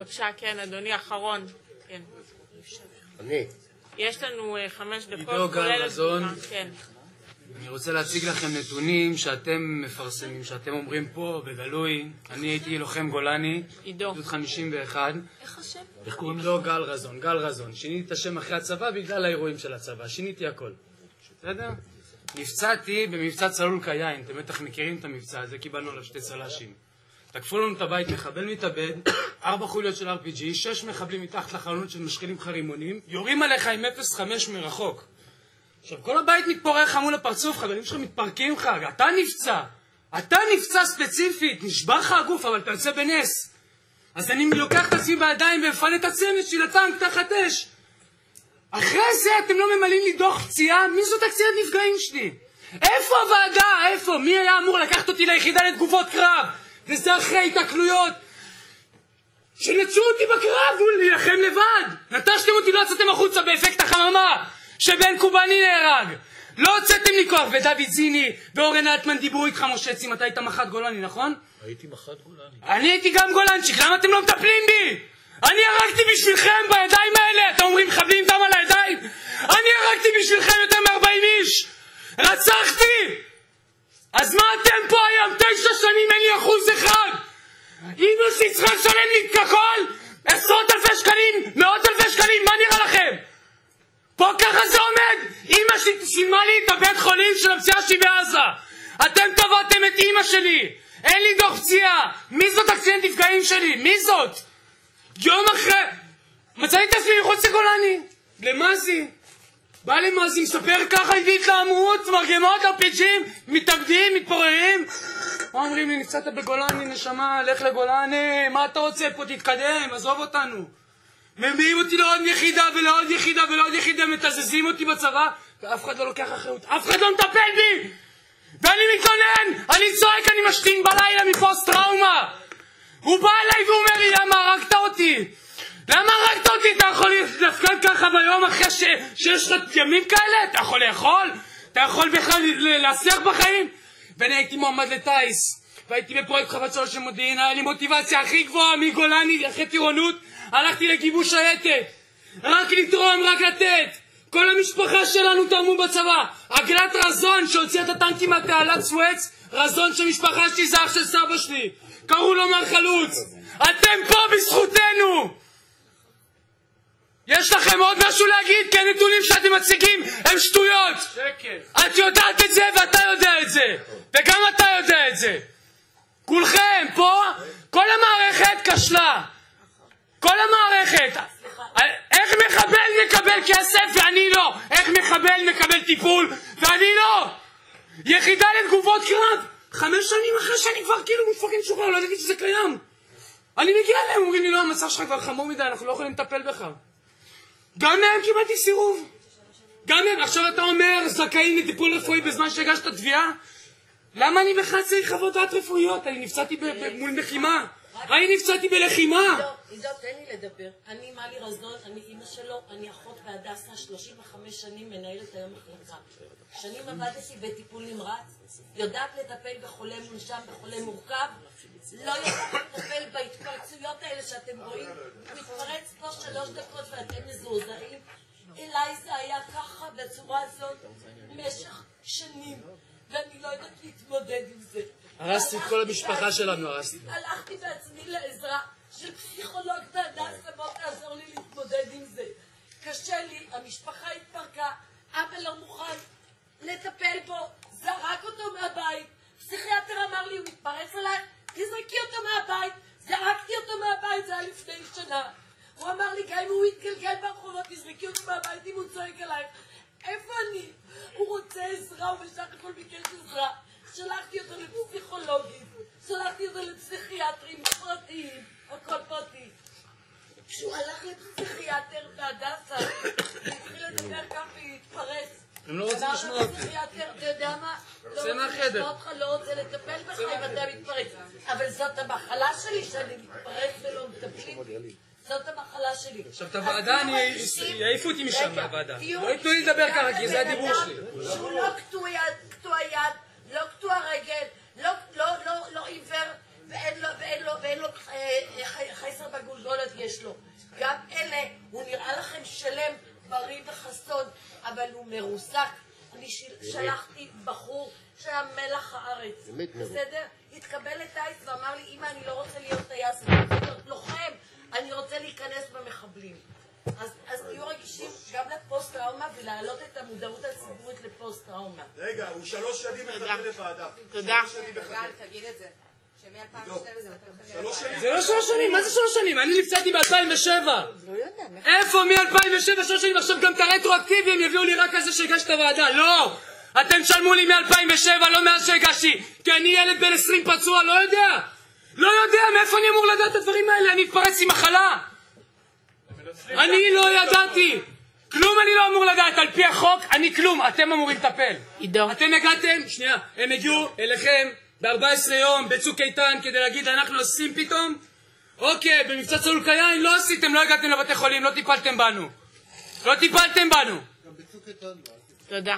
בבקשה, כן, אדוני, אחרון. כן. אני. יש לנו 5 דקות. עידו גל רזון. כן. אני רוצה להציג לכם נתונים שאתם מפרסמים, שאתם אומרים פה בגלוי. אני הייתי לוחם גולני, גדוד 51. איך השם? איך קוראים לו? גל רזון, גל רזון. שיניתי את השם אחרי הצבא בגלל האירועים של הצבא, שיניתי הכל. בסדר? נפצעתי במבצע צלול כיין, אתם בטח מכירים את המבצע הזה, קיבלנו עליו 2 צל"שים. תקפו לנו את הבית, מחבל מתאבד, 4 חוליות של RPG, 6 מחבלים מתחת לחלונות של משחילים חרימונים, יורים עליך עם 0.5 מרחוק. עכשיו, כל הבית מתפורר לך מול הפרצוף, חברים שלך מתפרקים לך, אתה נפצע ספציפית, נשבר לך הגוף, אבל אתה יוצא בנס. אז אני לוקח את עצמי בידיים ומפנה את הצמד של הטנק תחת אש. אחרי זה אתם לא ממלאים לי דוח פציעה? מי זאת הקצינת נפגעים שלי? איפה הוועדה? איפה? מי היה אמור לקחת אותי ליחידה לתגובות קרב? וזה אחרי התקלויות שנצאו אותי בקרב ולהילחם לבד. נטשתם אותי, לא יצאתם החוצה באפקט החממה שבן קובני נהרג. לא הוצאתם לי כוח. ודוד זיני ואורן אלטמן דיברו איתך, משה צים, אתה היית מח"ט גולני, נכון? הייתי מח"ט גולני. אני הייתי גם גולנצ'יק, למה אתם לא מטפלים בי? אני הרגתי בשבילכם בידיים האלה, אתם אומרים חבלים דם על הידיים? אני הרגתי בשבילכם יותר מ-40 איש, רצחתי! אז מה אתם פה היום? 9 שנים אין לי 1%. אמא שלי צריכה לשלם לי את הכל? 10,000 שקלים, 100,000 שקלים, מה נראה לכם? פה ככה זה עומד? אמא שלי שילמה לי את הבית חולים של הפציעה שלי בעזה. אתם תבעתם את אמא שלי, אין לי דוח פציעה. מי זאת הקצינת נפגעים שלי? מי זאת? יום אחרי מצאתי את עצמי מחוץ לגולני, למזי, בא למזי, מספר ככה איתי התלהמות, מרגמות, הרפיג'ים, מתאבדים, מתפוררים. מה אומרים לי? נפצעת בגולני, נשמה, לך לגולני, מה אתה רוצה פה? תתקדם, עזוב אותנו. מביאים אותי לעוד יחידה ולעוד יחידה ולעוד יחידה, מתזזים אותי בצבא, ואף אחד לא לוקח אחריות, אף אחד לא מטפל בי, ואני מתלונן, אני צועק, אני משתין בלילה מפוסט טראומה. הוא בא אליי והוא אומר לי, למה הרגת אותי? למה הרגת אותי? אתה יכול להפקד ככה ביום אחרי שיש לך ימים כאלה? אתה יכול לאכול? אתה יכול בכלל להצליח בחיים? ואני הייתי מועמד לטייס, והייתי בפרויקט חוות 3 של מודיעין, היה לי מוטיבציה הכי גבוהה מגולני, אחרי טירונות, הלכתי לגיבוש הייטק, רק לתרום, רק לתת. כל המשפחה שלנו תרמו בצבא. עגלת רזון שהוציאה את הטנקים מהתעלת סואץ, רזון שמשפחה שלי זה אח של סבא שלי, קראו לו מר חלוץ. אתם פה בזכותנו. יש לכם עוד משהו להגיד? כי הנתונים שאתם מציגים הם שטויות. שקר. את יודעת את זה ואתה יודע את זה, וגם אתה יודע את זה. כולכם פה, כל המערכת כשלה, כל המערכת. איך מחבל מקבל כסף ואני לא? איך מחבל מקבל טיפול ואני לא? יחידה לתגובות קרב 5 שנים אחרי שאני כבר כאילו מפרקים שוחרר, לא ידעתי שזה קיים. אני מגיע להם, אומרים לי, לא, המצב שלך כבר חמור מדי, אנחנו לא יכולים לטפל בך. גם מהם קיבלתי סירוב. גם מהם. עכשיו אתה אומר, זכאים לטיפול רפואי בזמן שהגשת תביעה? למה אני בכלל צריך חוות דעת רפואיות? אני נפצעתי מול לחימה. אני נפצעתי בלחימה. עידו, תן לי לדבר. אני מלי רזון, אני אמא שלו, אני אחות בהדסה, 35 שנים מנהלת היום מחלקה. שנים עבדתי בטיפול נמרץ, יודעת לטפל בחולה מונשם, בחולה מורכב, לא יודעת לטפל בהתפרצויות האלה שאתם רואים. הוא מתפרץ פה 3 דקות ואתם מזועזעים. אליי זה היה ככה בצורה הזאת במשך שנים, ואני לא יודעת להתמודד עם זה. הרסתי את כל המשפחה שלנו, הרסתי. הלכתי בעצמי לעזרה של פסיכולוג בהדסה, בוא תעזור לי להתמודד עם זה. קשה לי, המשפחה התפרקה, אבא לא מוכן לטפל בו, זרק אותו מהבית. פסיכיאטר אמר לי, הוא מתפרץ עליי, תזרקי אותו מהבית. זרקתי אותו מהבית, זה היה לפני שנה. הוא אמר לי, גם אם הוא יתגלגל ברחובות, תזרקי אותו מהבית אם הוא צועק עליי. איפה אני? הוא רוצה עזרה, הוא בסך הכל ביקש עזרה. שלחתי אותו לפסיכולוגים, שלחתי אותו לפסיכיאטרים פרטיים, הכל פרטי. כשהוא הלך לפסיכיאטר בהדסה, התחיל לדבר ככה והתפרץ. הם לא רוצים לשמוע אותי. פסיכיאטר, אתה יודע מה? זה מהחדר. לא אותך, לא רוצה לטפל בך אם אתה מתפרץ. אבל זאת המחלה שלי שאני מתפרץ ולא מטפלים. זאת המחלה שלי. עכשיו את הוועדה, יעיפו אותי משם מהוועדה. לא ייתנו לי לדבר ככה, כי זה הדיבור שלי. שהוא לא קטוע יד, לא קטוע רגל, לא עיוור, ואין לו חייסר בגולגולת יש לו. גם אלה, הוא נראה לכם שלם, בריא וחסון, אבל הוא מרוסק. אני שלחתי בחור שהיה מלח הארץ, בסדר? התקבל לטייס ואמר לי, אמא, אני לא רוצה להיות טייס, אני רוצה להיות לוחם, אני רוצה להיכנס במחבלים. אז תהיו רגישים גם לפוסט-טראומה ולהעלות את המודעות הציבורית לפוסט-טראומה. רגע, הוא 3 שנים מחכה לוועדה. תודה. תגיד את זה. זה לא 3 שנים, מה זה 3 שנים? אני נפצעתי ב-2007. איפה מ-2007 3 שנים? עכשיו גם את הרטרואקטיבי הם יביאו לי רק על זה שהגשת הוועדה. לא! אתם תשלמו לי מ-2007, לא מאז שהגשתי, כי אני ילד בן 20 פצוע, לא יודע. לא יודע, מאיפה אני אמור לדעת את הדברים האלה? אני התפרץ עם מחלה. אני לא ידעתי. כלום אני לא אמור לדעת, על פי החוק, אני כלום, אתם אמורים לטפל. אתם הגעתם, שנייה, הם הגיעו אליכם ב-14 יום בצוק איתן כדי להגיד אנחנו עושים פתאום. אוקיי, במבצע צלול קיין לא עשיתם, לא הגעתם לבתי חולים, לא טיפלתם בנו. לא טיפלתם בנו. תודה.